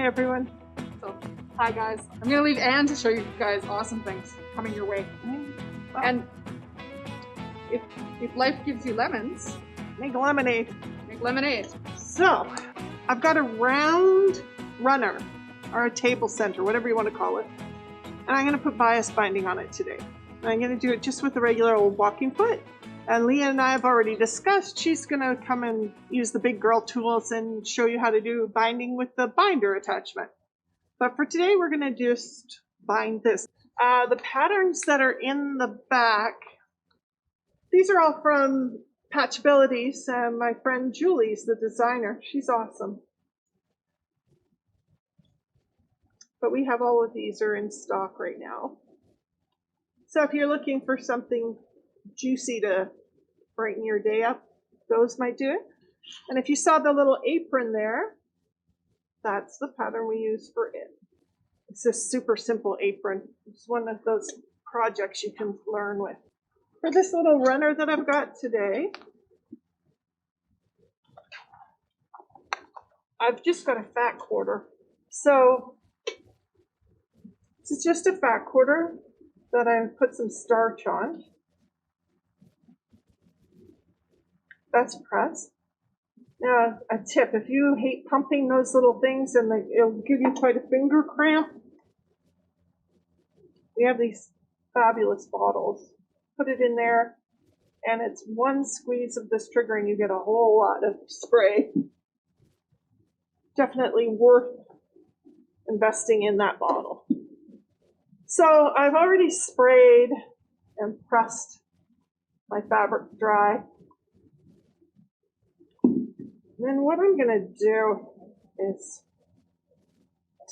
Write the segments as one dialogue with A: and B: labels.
A: Hi everyone.
B: So, hi guys. I'm gonna leave Anne to show you guys awesome things coming your way.
A: Oh.
B: And if life gives you lemons,
A: Make lemonade.
B: make lemonade.
A: So, I've got a round runner, or a table center, whatever you want to call it. And I'm going to put bias binding on it today. And I'm going to do it just with the regular old walking foot. And Leah and I have already discussed, she's going to come and use the big girl tools and show you how to do binding with the binder attachment. But for today, we're going to just bind this. The patterns that are in the back, these are all from Patchabilities. My friend Julie's the designer. She's awesome. But we have all of these are in stock right now. So if you're looking for something juicy to brighten your day up, those might do it. And if you saw the little apron there, that's the pattern we use for it. It's a super simple apron. It's one of those projects you can learn with. For this little runner that I've got today, I've just got a fat quarter. So this is just a fat quarter that I put some starch on. That's pressed. Now, a tip, if you hate pumping those little things and it'll give you quite a finger cramp, we have these fabulous bottles. Put it in there, and it's one squeeze of this trigger and you get a whole lot of spray. Definitely worth investing in that bottle. So I've already sprayed and pressed my fabric dry. Then what I'm going to do is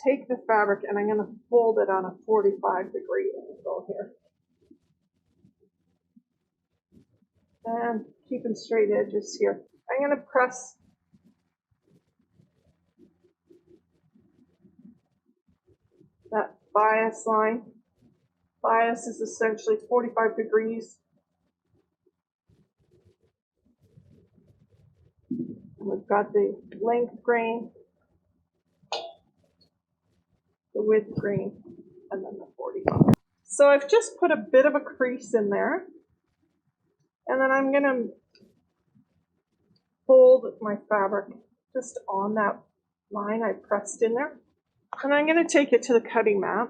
A: take the fabric and I'm going to fold it on a 45-degree angle here. And keeping straight edges here. I'm going to press that bias line. Bias is essentially 45 degrees. We've got the length grain, the width grain, and then the 45. So I've just put a bit of a crease in there. And then I'm going to fold my fabric just on that line I pressed in there. And I'm going to take it to the cutting mat.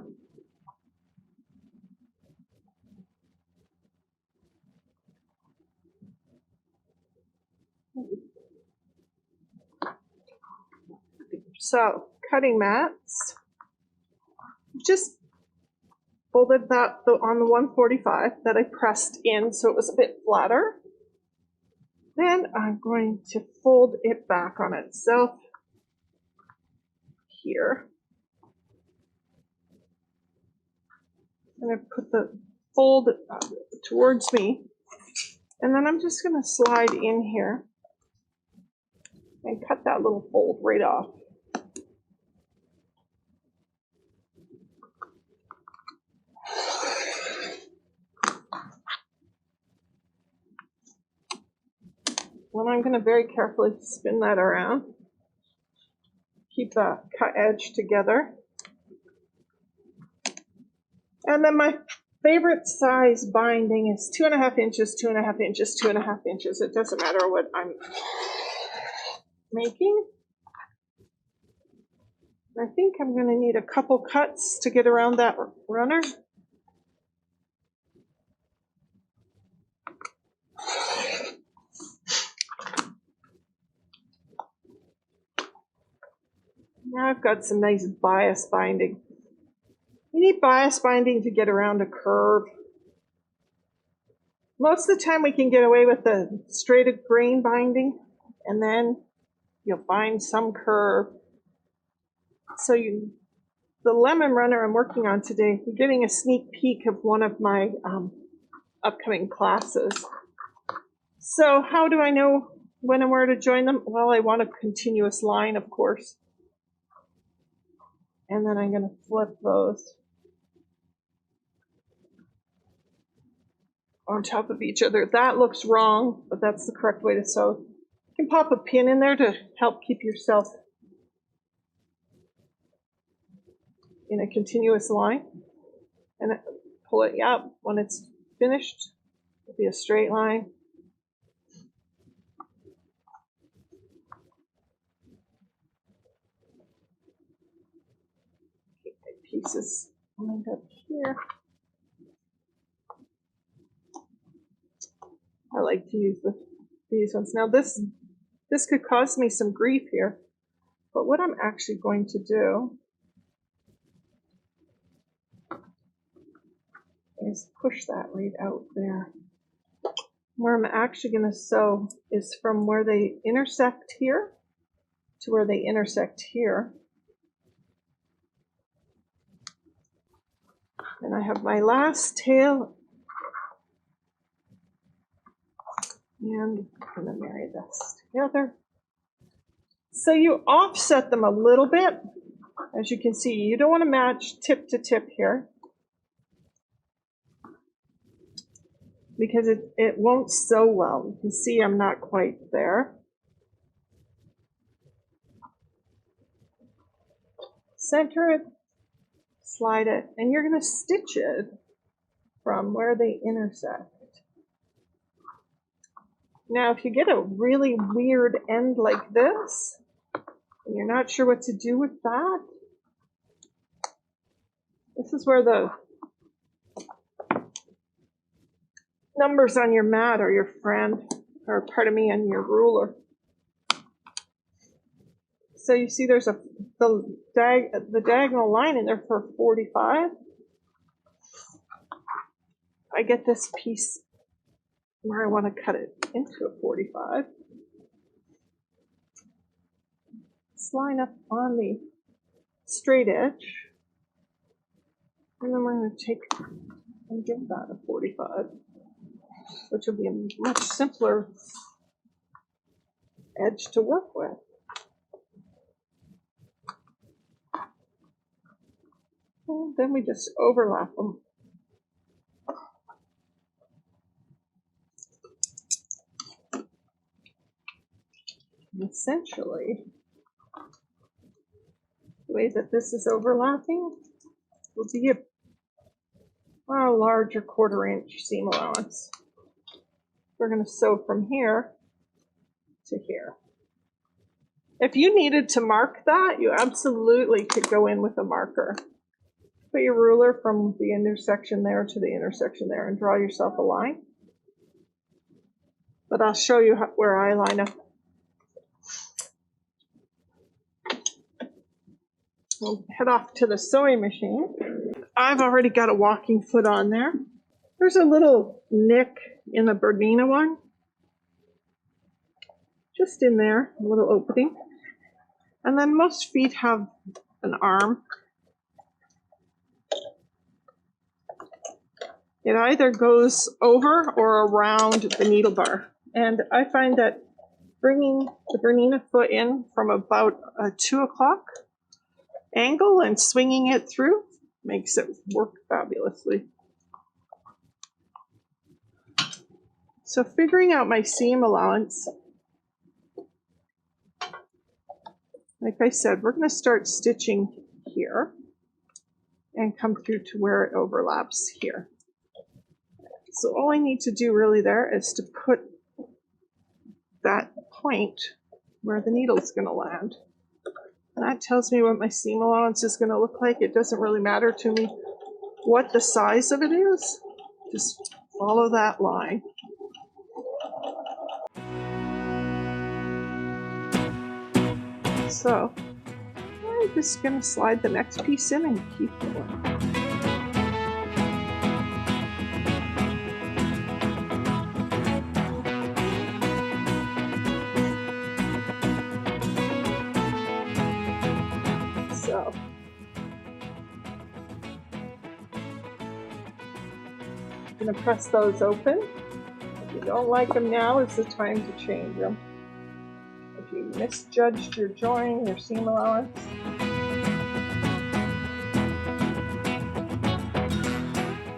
A: So, cutting mats, just folded that on the 145 that I pressed in so it was a bit flatter. Then I'm going to fold it back on itself here. I'm going to put the fold towards me, and then I'm just going to slide in here and cut that little fold right off. Then I'm going to very carefully spin that around. Keep the cut edge together. And then my favorite size binding is 2.5 inches, 2.5 inches, 2.5 inches. It doesn't matter what I'm making. I think I'm going to need a couple cuts to get around that runner. Now I've got some nice bias binding. You need bias binding to get around a curve. Most of the time we can get away with the straight grain binding, and then you'll find some curve. So the lemon runner I'm working on today, you're getting a sneak peek of one of my upcoming classes. So how do I know when and where to join them? Well, I want a continuous line, of course. And then I'm going to flip those on top of each other. That looks wrong, but that's the correct way to sew. You can pop a pin in there to help keep yourself in a continuous line. And pull it up. When it's finished, it'll be a straight line. Keep my pieces lined up here. I like to use these ones. Now this could cause me some grief here, but what I'm actually going to do is push that right out there. Where I'm actually going to sew is from where they intersect here to where they intersect here. And I have my last tail, and I'm going to marry this together. So you offset them a little bit. As you can see, you don't want to match tip to tip here, because it won't sew well. You can see I'm not quite there. Center it, slide it, and you're going to stitch it from where they intersect. Now, if you get a really weird end like this, and you're not sure what to do with that, this is where the numbers on your mat are your friend, or pardon me, on your ruler. So you see there's the diagonal line in there for 45. I get this piece where I want to cut it into a 45. Let's line up on the straight edge, and then we're going to take and give that a 45. Which will be a much simpler edge to work with. And then we just overlap them. And essentially, the way that this is overlapping will be a larger 1/4 inch seam allowance. We're going to sew from here to here. If you needed to mark that, you absolutely could go in with a marker. Put your ruler from the intersection there to the intersection there and draw yourself a line. But I'll show you where I line up. We'll head off to the sewing machine. I've already got a walking foot on there. There's a little nick in the Bernina one, just in there, a little opening. And then most feet have an arm. It either goes over or around the needle bar. And I find that bringing the Bernina foot in from about a 2 o'clock angle and swinging it through makes it work fabulously. So figuring out my seam allowance, like I said, we're going to start stitching here and come through to where it overlaps here. So all I need to do really there is to put that point where the needle is going to land. And that tells me what my seam allowance is going to look like. It doesn't really matter to me what the size of it is. Just follow that line. So I'm just going to slide the next piece in and keep going. So I'm going to press those open. If you don't like them now, is the time to change them. If you misjudged your join, your seam allowance.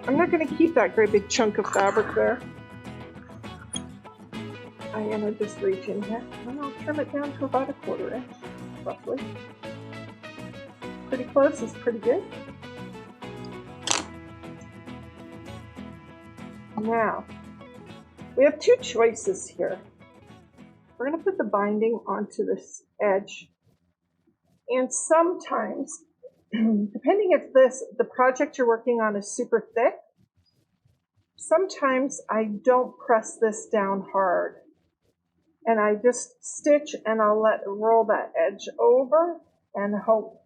A: I'm not going to keep that great big chunk of fabric there. I'm going to just reach in here and I'll trim it down to about a 1/4 inch, roughly. Pretty close is pretty good. Now, we have two choices here. We're going to put the binding onto this edge. And sometimes, depending if the project you're working on is super thick, sometimes I don't press this down hard. And I just stitch and I'll roll that edge over and hope.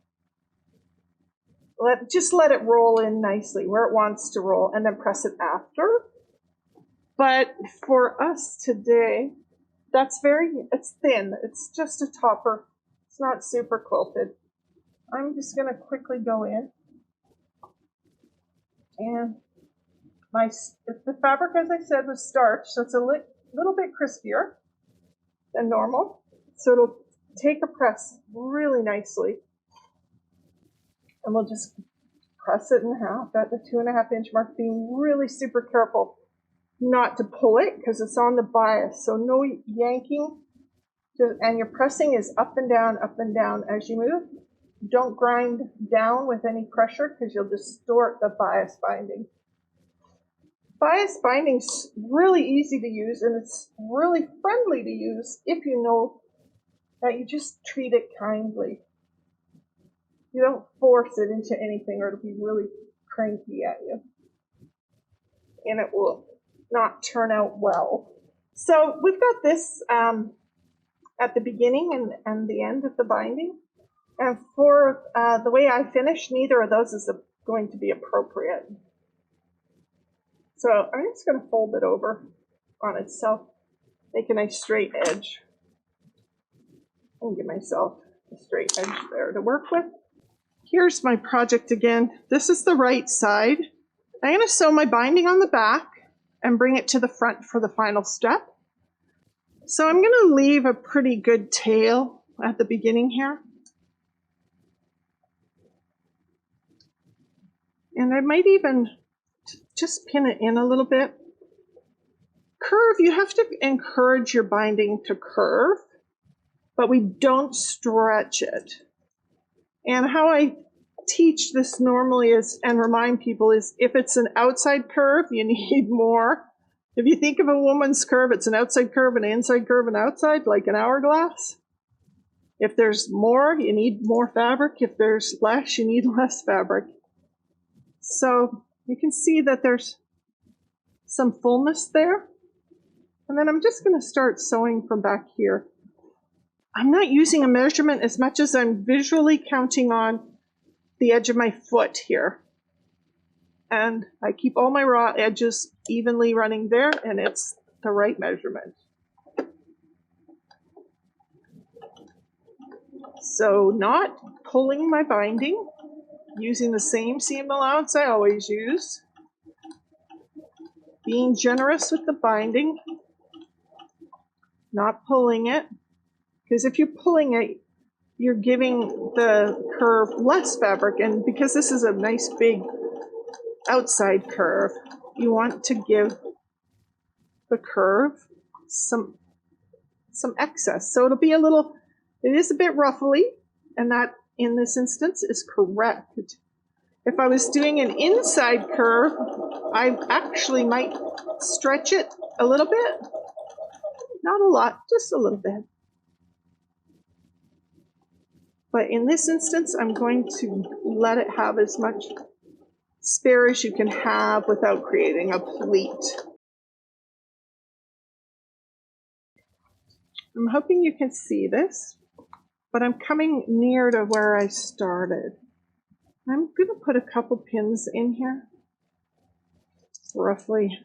A: Just let it roll in nicely where it wants to roll and then press it after. But for us today, it's thin. It's just a topper. It's not super quilted. I'm just going to quickly go in. And the fabric, as I said, was starch, so it's a little bit crispier than normal. So it'll take a press really nicely. And we'll just press it in half at the 2.5 inch mark, being really super careful not to pull it because it's on the bias. So no yanking. And your pressing is up and down as you move. Don't grind down with any pressure because you'll distort the bias binding. Bias binding's really easy to use and it's really friendly to use if you know that you just treat it kindly. You don't force it into anything or it'll be really cranky at you. And it will not turn out well. So we've got this at the beginning and the end of the binding. And for the way I finish, neither of those is going to be appropriate. So I'm just going to fold it over on itself, make a nice straight edge, and give myself a straight edge there to work with. Here's my project again. This is the right side. I'm going to sew my binding on the back and bring it to the front for the final step. So I'm going to leave a pretty good tail at the beginning here. And I might even just pin it in a little bit. Curve, you have to encourage your binding to curve, but we don't stretch it. And how I teach this normally is, and remind people, is if it's an outside curve, you need more. If you think of a woman's curve, it's an outside curve, an inside curve, and outside, like an hourglass. If there's more, you need more fabric. If there's less, you need less fabric. So you can see that there's some fullness there. And then I'm just going to start sewing from back here. I'm not using a measurement as much as I'm visually counting on the edge of my foot here. And I keep all my raw edges evenly running there, and it's the right measurement. So not pulling my binding, using the same seam allowance I always use. Being generous with the binding, not pulling it. Because if you're pulling it, you're giving the curve less fabric. And because this is a nice big outside curve, you want to give the curve some excess. So it'll be it is a bit ruffly, and that in this instance is correct. If I was doing an inside curve, I actually might stretch it a little bit. Not a lot, just a little bit. But in this instance, I'm going to let it have as much spare as you can have without creating a pleat. I'm hoping you can see this, but I'm coming near to where I started. I'm going to put a couple pins in here, roughly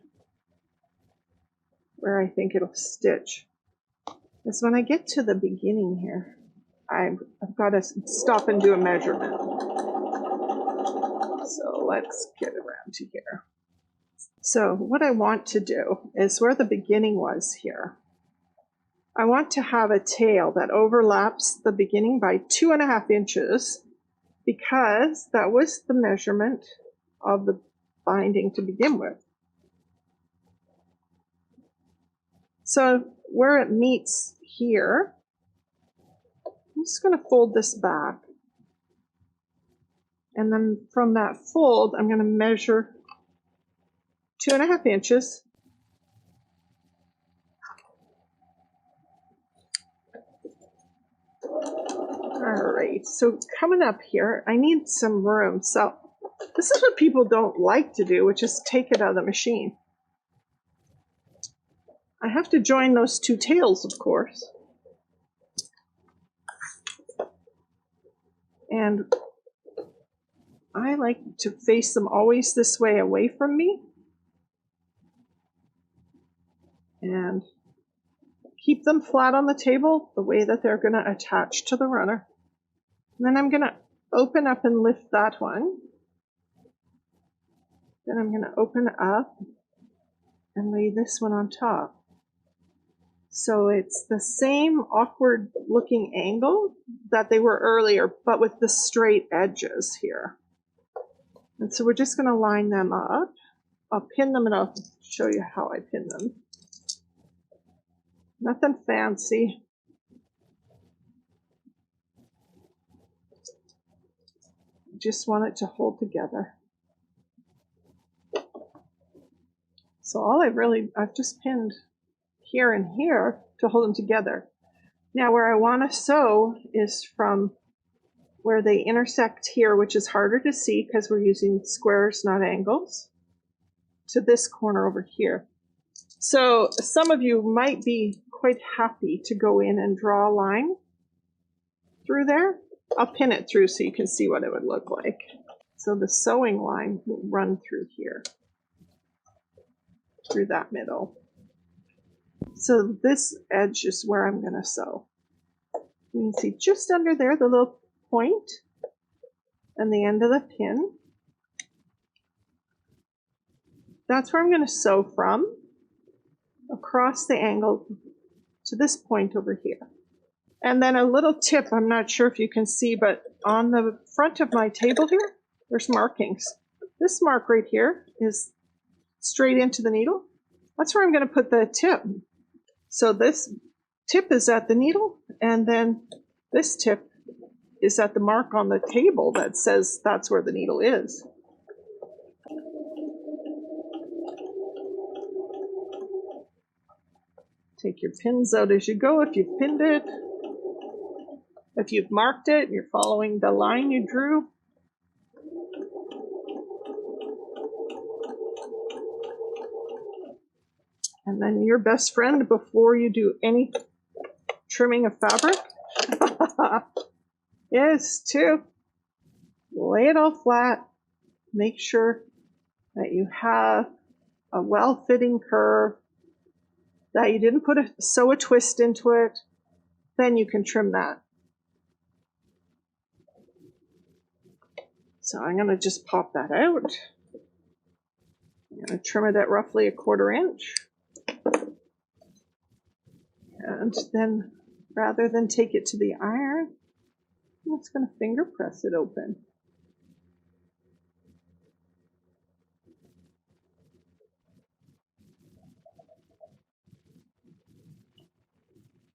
A: where I think it'll stitch. Because when I get to the beginning here, I've got to stop and do a measurement. So let's get around to here. So what I want to do is where the beginning was here. I want to have a tail that overlaps the beginning by 2.5 inches because that was the measurement of the binding to begin with. So where it meets here, I'm just going to fold this back. And then from that fold, I'm going to measure 2.5 inches. All right, so coming up here, I need some room. So this is what people don't like to do, which is take it out of the machine. I have to join those two tails, of course. And I like to face them always this way away from me. And keep them flat on the table the way that they're going to attach to the runner. And then I'm going to open up and lift that one. Then I'm going to open up and lay this one on top. So it's the same awkward looking angle that they were earlier, but with the straight edges here. And so we're just going to line them up. I'll pin them and I'll show you how I pin them. Nothing fancy. Just want it to hold together. So I've just pinned here and here to hold them together. Now where I want to sew is from where they intersect here, which is harder to see because we're using squares, not angles, to this corner over here. So some of you might be quite happy to go in and draw a line through there. I'll pin it through so you can see what it would look like. So the sewing line will run through here, through that middle. So this edge is where I'm going to sew. You can see just under there the little point and the end of the pin. That's where I'm going to sew from, across the angle to this point over here. And then a little tip, I'm not sure if you can see, but on the front of my table here, there's markings. This mark right here is straight into the needle. That's where I'm going to put the tip. So this tip is at the needle, and then this tip is at the mark on the table that says that's where the needle is. Take your pins out as you go if you've pinned it. If you've marked it, you're following the line you drew. And then your best friend before you do any trimming of fabric is to lay it all flat. Make sure that you have a well-fitting curve, that you didn't sew a twist into it. Then you can trim that. So I'm going to just pop that out. I'm going to trim it at roughly 1/4 inch. And then rather than take it to the iron, I'm just going to finger press it open.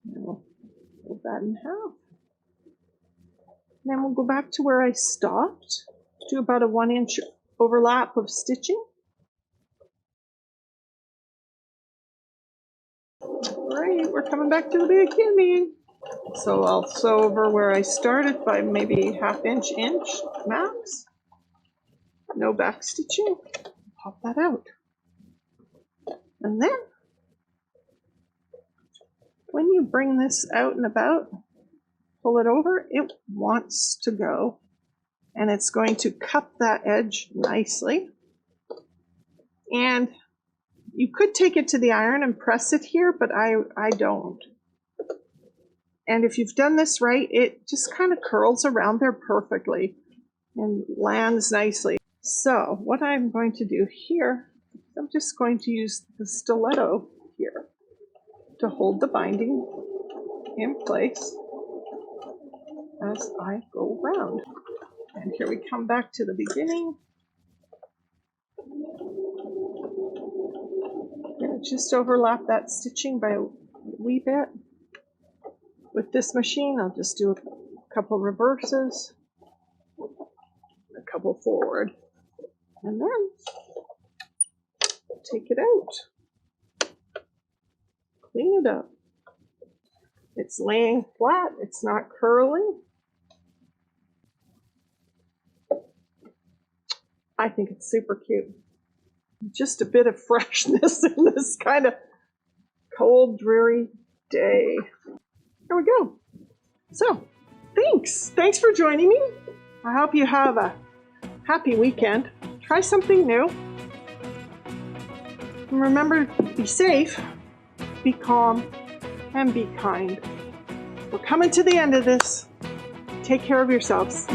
A: And we'll fold that in half. Then we'll go back to where I stopped, do about a 1 inch overlap of stitching. Right, we're coming back to the beginning. So I'll sew over where I started by maybe 1/2 inch max. No back stitching. Pop that out. And then when you bring this out and about, pull it over, it wants to go. And it's going to cup that edge nicely. And you could take it to the iron and press it here, but I don't. And if you've done this right, it just kind of curls around there perfectly and lands nicely. So what I'm going to do here, I'm just going to use the stiletto here to hold the binding in place as I go around. And here we come back to the beginning. I'm going to just overlap that stitching by a wee bit. With this machine, I'll just do a couple reverses, a couple forward, and then take it out. Clean it up. It's laying flat. It's not curling. I think it's super cute. Just a bit of freshness in this kind of cold, dreary day. There we go. So, thanks. Thanks for joining me. I hope you have a happy weekend. Try something new. And remember, be safe, be calm, and be kind. We're coming to the end of this. Take care of yourselves.